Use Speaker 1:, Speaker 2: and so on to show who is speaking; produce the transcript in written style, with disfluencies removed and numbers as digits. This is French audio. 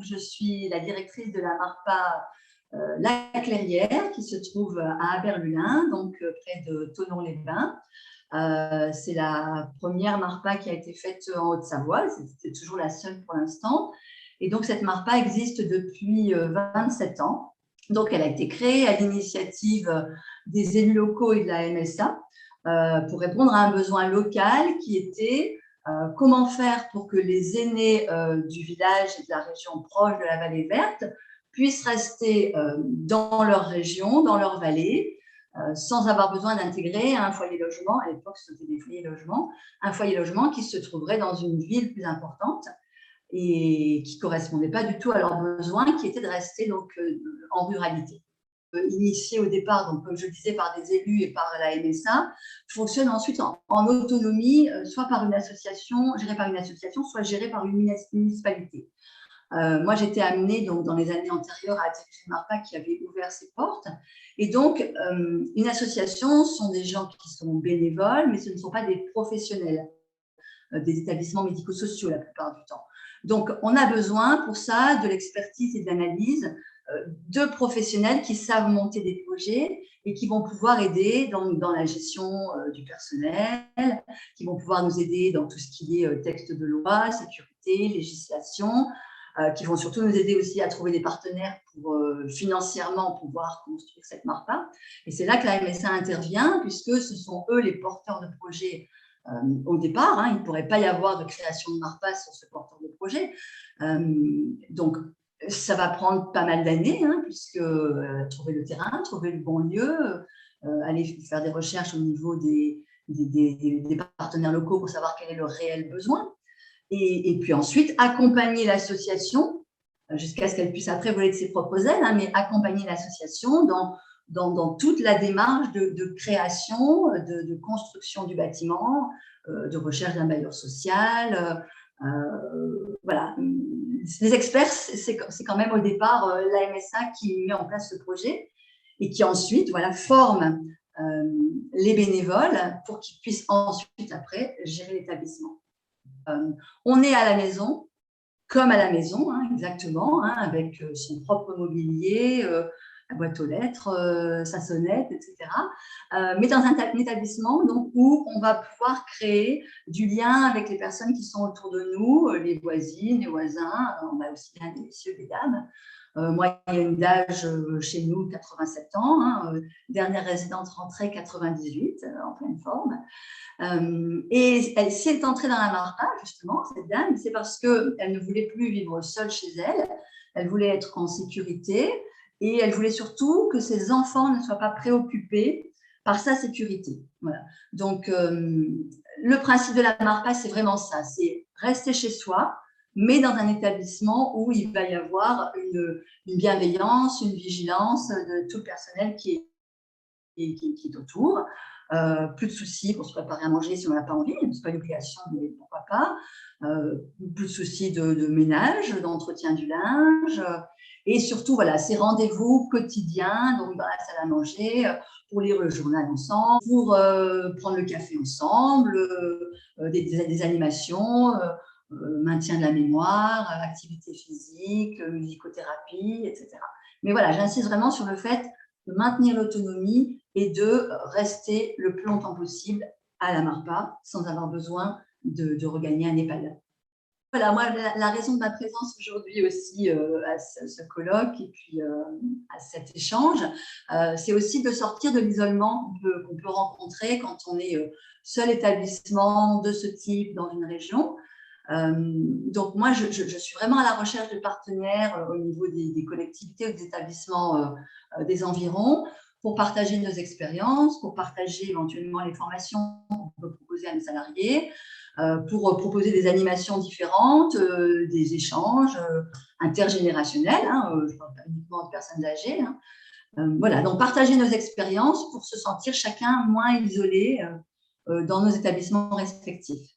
Speaker 1: je suis la directrice de la MARPA La Clairière, qui se trouve à Aberlulin, donc près de Thonon-les-Bains. C'est la première MARPA qui a été faite en Haute-Savoie, c'est toujours la seule pour l'instant. Et donc, cette MARPA existe depuis 27 ans. Donc, elle a été créée à l'initiative des élus locaux et de la MSA pour répondre à un besoin local qui était comment faire pour que les aînés du village et de la région proche de la vallée verte puissent rester dans leur région, dans leur vallée, sans avoir besoin d'intégrer un foyer logement. À l'époque, c'était des foyers logements, un foyer logement qui se trouverait dans une ville plus importante et qui ne correspondait pas du tout à leurs besoins, qui était de rester donc en ruralité. Initié au départ, donc, comme je le disais, par des élus et par la MSA, fonctionne ensuite en autonomie, soit par une association, gérée par une association, soit gérée par une municipalité. Moi, j'étais amenée donc, dans les années antérieures à diriger MARPA qui avait ouvert ses portes. Et donc, une association, ce sont des gens qui sont bénévoles, mais ce ne sont pas des professionnels des établissements médico-sociaux la plupart du temps. Donc, on a besoin pour ça de l'expertise et de l'analyse de professionnels qui savent monter des projets et qui vont pouvoir aider dans la gestion du personnel, qui vont pouvoir nous aider dans tout ce qui est texte de loi, sécurité, législation, qui vont surtout nous aider aussi à trouver des partenaires pour financièrement pouvoir construire cette MARPA. Et c'est là que la MSA intervient, puisque ce sont eux les porteurs de projets au départ. Il ne pourrait pas y avoir de création de MARPA sur ce porteur de projet. Donc, ça va prendre pas mal d'années, puisque trouver le terrain, trouver le bon lieu, aller faire des recherches au niveau des partenaires locaux pour savoir quel est le réel besoin. Et puis ensuite, accompagner l'association jusqu'à ce qu'elle puisse après voler de ses propres ailes, mais accompagner l'association dans toute la démarche de création, de construction du bâtiment, de recherche d'un bailleur social. Voilà. Les experts, c'est quand même au départ la MSA qui met en place ce projet et qui ensuite forme les bénévoles pour qu'ils puissent ensuite après gérer l'établissement. On est à la maison, comme à la maison, exactement, avec son propre mobilier, la boîte aux lettres, sa sonnette, etc. Mais dans un établissement donc, où on va pouvoir créer du lien avec les personnes qui sont autour de nous, les voisines, les voisins, on a aussi bien des messieurs, des dames. Moi, il y a une d'âge chez nous, 87 ans, dernière résidente rentrée, 98, en pleine forme. Et si elle est entrée dans la MARPA, justement, cette dame, c'est parce qu'elle ne voulait plus vivre seule chez elle, elle voulait être en sécurité et elle voulait surtout que ses enfants ne soient pas préoccupés par sa sécurité. Voilà. Donc, le principe de la MARPA, c'est vraiment ça, c'est rester chez soi, mais dans un établissement où il va y avoir une bienveillance, une vigilance de tout le personnel qui est autour. Plus de soucis pour se préparer à manger si on n'a pas envie, ce n'est pas une obligation, mais pourquoi pas. Plus de soucis de ménage, d'entretien du linge. Et surtout, voilà, ces rendez-vous quotidiens, donc dans la salle à manger, pour lire le journal ensemble, pour prendre le café ensemble, des animations, maintien de la mémoire, activité physique, musicothérapie, etc. Mais voilà, j'insiste vraiment sur le fait de maintenir l'autonomie et de rester le plus longtemps possible à la MARPA sans avoir besoin de regagner un EHPAD. Voilà, moi, la raison de ma présence aujourd'hui aussi à ce colloque et puis à cet échange, c'est aussi de sortir de l'isolement qu'on peut rencontrer quand on est seul établissement de ce type dans une région. Donc, moi, je suis vraiment à la recherche de partenaires au niveau des collectivités ou des établissements des environs pour partager nos expériences, pour partager éventuellement les formations qu'on peut proposer à nos salariés, pour proposer des animations différentes, des échanges intergénérationnels, je ne parle pas uniquement de personnes âgées. Voilà, donc partager nos expériences pour se sentir chacun moins isolé dans nos établissements respectifs.